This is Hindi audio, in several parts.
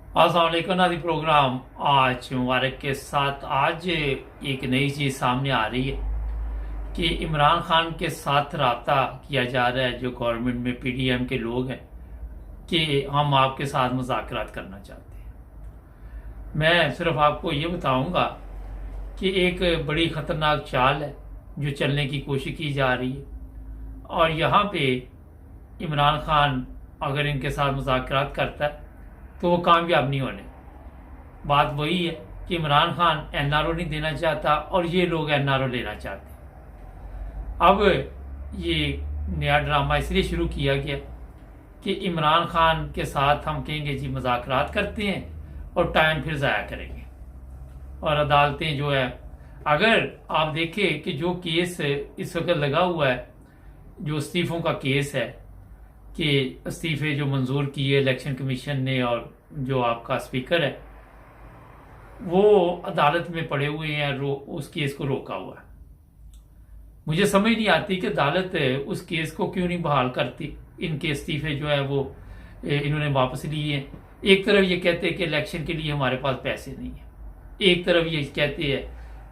अस्सलाम वालेकुम नाज़रीन। प्रोग्राम आज मुबारक के साथ आज एक नई चीज़ सामने आ रही है कि इमरान खान के साथ रब्ता किया जा रहा है, जो गवर्नमेंट में पीडीएम के लोग हैं, कि हम आपके साथ मुज़ाकरात करना चाहते हैं। मैं सिर्फ आपको ये बताऊंगा कि एक बड़ी ख़तरनाक चाल है जो चलने की कोशिश की जा रही है, और यहाँ पे इमरान खान अगर इनके साथ मुज़ाकरात करता है तो वो कामयाब नहीं होने। बात वही है कि इमरान खान एनआरओ नहीं देना चाहता और ये लोग एनआरओ लेना चाहते हैं। अब ये नया ड्रामा इसलिए शुरू किया गया कि इमरान खान के साथ हम कहेंगे जी मुज़ाकरात करते हैं और टाइम फिर ज़ाया करेंगे। और अदालतें जो है, अगर आप देखें कि जो केस इस वक्त लगा हुआ है, जो इस्तीफ़ों का केस है कि इस्तीफे जो मंजूर किए इलेक्शन कमीशन ने, और जो आपका स्पीकर है वो अदालत में पड़े हुए हैं, उस केस को रोका हुआ है। मुझे समझ नहीं आती कि अदालत उस केस को क्यों नहीं बहाल करती। इनके इस्तीफे जो है वो इन्होंने वापस लिए हैं। एक तरफ ये कहते हैं कि इलेक्शन के लिए हमारे पास पैसे नहीं है, एक तरफ ये कहते हैं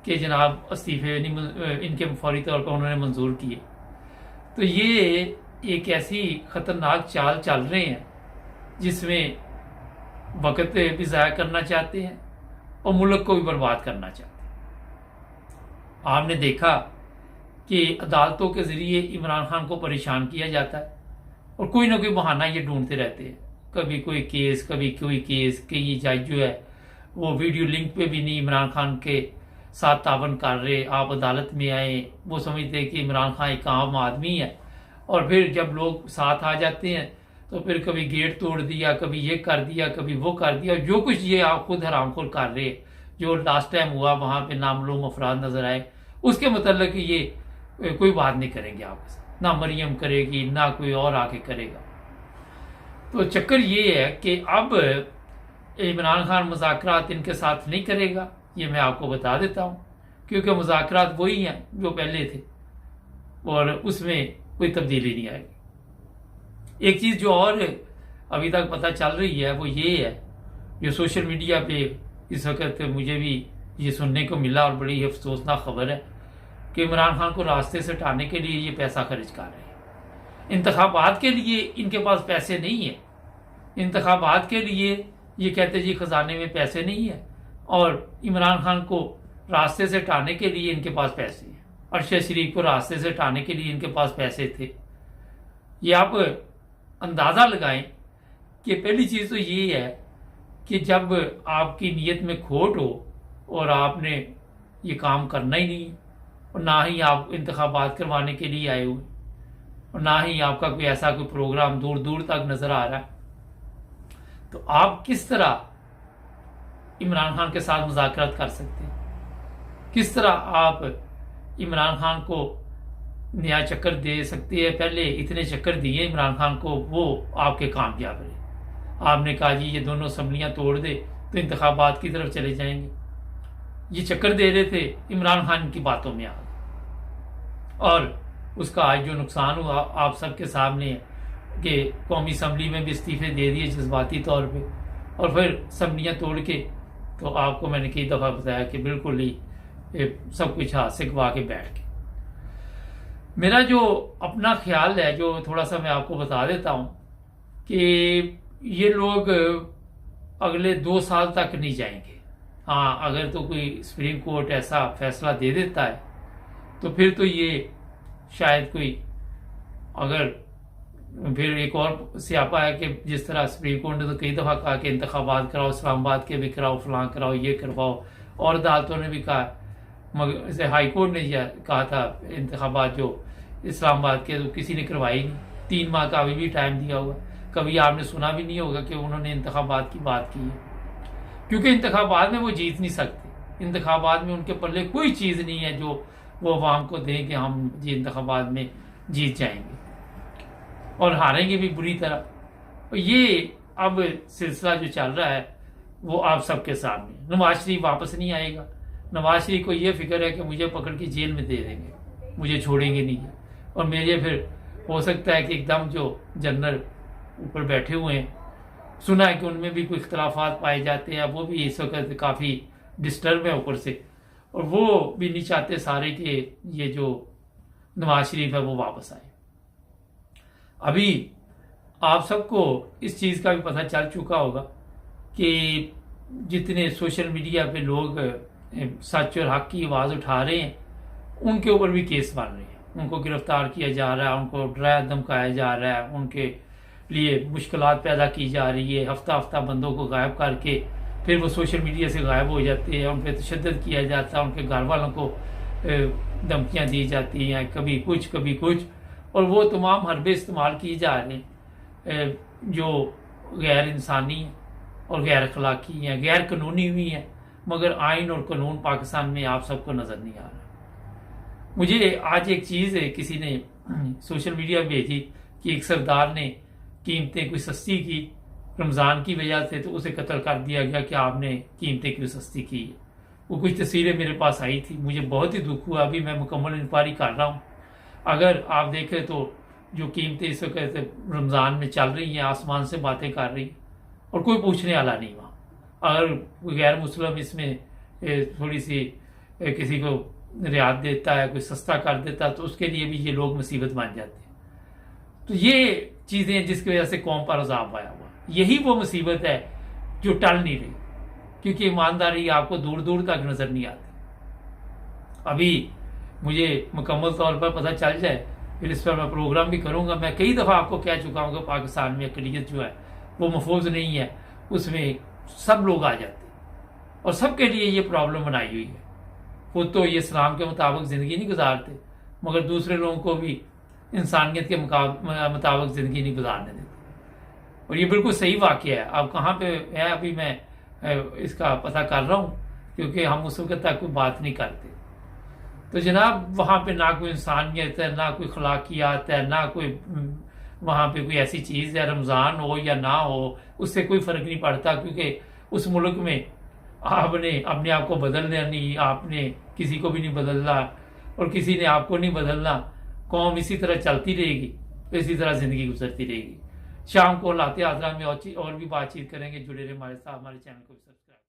कि जनाब इस्तीफे नहीं, इनके फौरी तौर पर उन्होंने मंजूर किए। तो ये एक ऐसी खतरनाक चाल चल रहे हैं जिसमें वक्त भी ज़ाया करना चाहते हैं और मुल्क को भी बर्बाद करना चाहते हैं। आपने देखा कि अदालतों के ज़रिए इमरान खान को परेशान किया जाता है और कोई ना कोई बहाना ये ढूंढते रहते हैं। कभी कोई केस, कभी कोई केस कि ये जज जो है वो वीडियो लिंक पे भी नहीं इमरान खान के साथ तावन कर रहे, आप अदालत में आए। वो समझते हैं कि इमरान खान एक आम आदमी है, और फिर जब लोग साथ आ जाते हैं तो फिर कभी गेट तोड़ दिया, कभी ये कर दिया, कभी वो कर दिया। जो कुछ ये आप खुद हरामखोर कर रहे, जो लास्ट टाइम हुआ वहाँ पे नामलूम अफराद नजर आए, उसके मतलब ये कोई बात नहीं करेंगे आपके साथ, ना मरियम करेगी ना कोई और आके करेगा। तो चक्कर ये है कि अब इमरान खान मुज़ाकरात इनके साथ नहीं करेगा, ये मैं आपको बता देता हूँ, क्योंकि मुज़ाकरात वही हैं जो पहले थे और उसमें कोई तब्दीली नहीं आएगी। एक चीज़ जो और अभी तक पता चल रही है वो ये है, जो सोशल मीडिया पे इस वक्त मुझे भी ये सुनने को मिला और बड़ी अफसोसनाक खबर है कि इमरान खान को रास्ते से हटाने के लिए ये पैसा खर्च कर रहे हैं। इंतखाबात के लिए इनके पास पैसे नहीं है, इंतखाबात के लिए ये कहते जी खजाने में पैसे नहीं है, और इमरान खान को रास्ते से हटाने के लिए इनके पास पैसे हैं। अरशद शरीफ को रास्ते से हटाने के लिए इनके पास पैसे थे। ये आप अंदाज़ा लगाएं कि पहली चीज़ तो ये है कि जब आपकी नीयत में खोट हो और आपने ये काम करना ही नहीं है, और ना ही आप इंतखाबात करवाने के लिए आए हुए, और ना ही आपका कोई ऐसा कोई प्रोग्राम दूर दूर तक नज़र आ रहा है, तो आप किस तरह इमरान खान के साथ मुज़ाकरात कर सकते हैं? किस तरह आप इमरान खान को नया चक्कर दे सकती है? पहले इतने चक्कर दिए इमरान खान को, वो आपके कामयाब रहे। आपने कहा जी ये दोनों असम्बलियां तोड़ दे तो इंतखाबात की तरफ चले जाएंगे। ये चक्कर दे रहे थे, इमरान खान की बातों में आ गए, और उसका आज जो नुकसान हुआ आप सबके सामने है कि कौमी असम्बली में भी इस्तीफे दे दिए जज्बाती तौर पर, और फिर असम्बलियाँ तोड़ के, तो आपको मैंने कई दफ़ा बताया कि बिल्कुल ही सब कुछ हाथ से गवा के बैठ गए। मेरा जो अपना ख्याल है, जो थोड़ा सा मैं आपको बता देता हूँ कि ये लोग अगले 2 साल तक नहीं जाएंगे। हाँ, अगर तो कोई सुप्रीम कोर्ट ऐसा फैसला दे देता है तो फिर तो ये शायद कोई, अगर फिर एक और स्यापा है कि जिस तरह सुप्रीम कोर्ट ने तो कई दफ़ा कहा कि इंतखाबात कराओ, इस्लामाबाद के भी कराओ, फलां कराओ, ये करवाओ, और अदालतों ने भी कहा, मगर जैसे हाई कोर्ट ने यह कहा था इंतखाबात जो इस्लामाबाद के, तो किसी ने करवाई नहीं। 3 माह का अभी भी टाइम दिया हुआ। कभी आपने सुना भी नहीं होगा कि उन्होंने इंतखाबात की बात की है, क्योंकि इंतखाबात में वो जीत नहीं सकते। इंतखाबात में उनके पल्ले कोई चीज़ नहीं है जो वो अवाम को दें कि हम जी इंतखाबात में जीत जाएंगे, और हारेंगे भी बुरी तरह। और ये अब सिलसिला जो चल रहा है वो आप सबके सामने। नवाज शरीफ वापस नहीं आएगा। नवाज शरीफ को ये फिक्र है कि मुझे पकड़ के जेल में दे देंगे, मुझे छोड़ेंगे नहीं है, और मेरे फिर हो सकता है कि एकदम जो जनरल ऊपर बैठे हुए हैं सुना है कि उनमें भी कोई इख्तलाफात पाए जाते हैं। वो भी इस वक्त काफ़ी डिस्टर्ब है ऊपर से, और वो भी नहीं चाहते सारे कि ये जो नवाज शरीफ है वो वापस आए। अभी आप सबको इस चीज़ का भी पता चल चुका होगा कि जितने सोशल मीडिया पे लोग सच और हक की आवाज़ उठा रहे हैं, उनके ऊपर भी केस बन रहे हैं, उनको गिरफ्तार किया जा रहा है, उनको डराया धमकाया जा रहा है, उनके लिए मुश्किलात पैदा की जा रही है। हफ्ता हफ्ता बंदों को गायब करके फिर वो सोशल मीडिया से गायब हो जाते हैं, उन पर तशद्दुद किया जाता है, उनके घर वालों को धमकियाँ दी जाती हैं, कभी कुछ, और वो तमाम हरबे इस्तेमाल किए जा रहे हैं जो गैर इंसानी और गैर अखलाकी हैं, गैर कानूनी भी हैं, मगर आइन और कानून पाकिस्तान में आप सबको नज़र नहीं आ रहा। मुझे आज एक चीज़ है किसी ने सोशल मीडिया भेजी कि एक सरदार ने कीमतें कोई सस्ती की रमज़ान की वजह से, तो उसे कत्ल कर दिया गया कि आपने कीमतें क्यों सस्ती की है। वो कुछ तस्वीरें मेरे पास आई थी, मुझे बहुत ही दुख हुआ। अभी मैं मुकम्मल इंक्वायरी कर रहा हूँ। अगर आप देखें तो जो कीमतें इस वक्त रमज़ान में चल रही हैं, आसमान से बातें कर रही हैं और कोई पूछने वाला नहीं वहाँ। अगर कोई गैर मुस्लिम इसमें थोड़ी सी किसी को रियायत देता है, कोई सस्ता कर देता है, तो उसके लिए भी ये लोग मुसीबत बन जाते हैं। तो ये चीज़ें जिसकी वजह से कौम पर अजाब आया हुआ, यही वो मुसीबत है जो टल नहीं रही, क्योंकि ईमानदारी आपको दूर दूर तक नज़र नहीं आती। अभी मुझे मुकम्मल तौर पर पता चल जाए फिर इस पर मैं प्रोग्राम भी करूँगा। मैं कई दफ़ा आपको कह चुका हूँ कि पाकिस्तान में अक़लियत जो है वो महफूज नहीं है, उसमें सब लोग आ जाते हैं और सबके लिए ये प्रॉब्लम बनाई हुई है। वो तो ये इस्लाम के मुताबिक ज़िंदगी नहीं गुजारते, मगर दूसरे लोगों को भी इंसानियत के मुताबिक ज़िंदगी नहीं गुजारने देते। और ये बिल्कुल सही वाक़या है। अब कहाँ पे है अभी मैं इसका पता कर रहा हूँ, क्योंकि हम उस वक्त तक कोई बात नहीं करते। तो जनाब वहाँ पे ना कोई इंसानियत है, ना कोई खलाकियात है, ना कोई वहाँ पे कोई ऐसी चीज़ है, रमज़ान हो या ना हो उससे कोई फ़र्क नहीं पड़ता, क्योंकि उस मुल्क में आपने अपने आप को बदलना नहीं, आपने किसी को भी नहीं बदलना और किसी ने आपको नहीं बदलना। कौम इसी तरह चलती रहेगी, इसी तरह ज़िंदगी गुजरती रहेगी। शाम को लाते आजरा में और भी बातचीत करेंगे। जुड़े रहे हमारे साथ, हमारे चैनल को सब्सक्राइब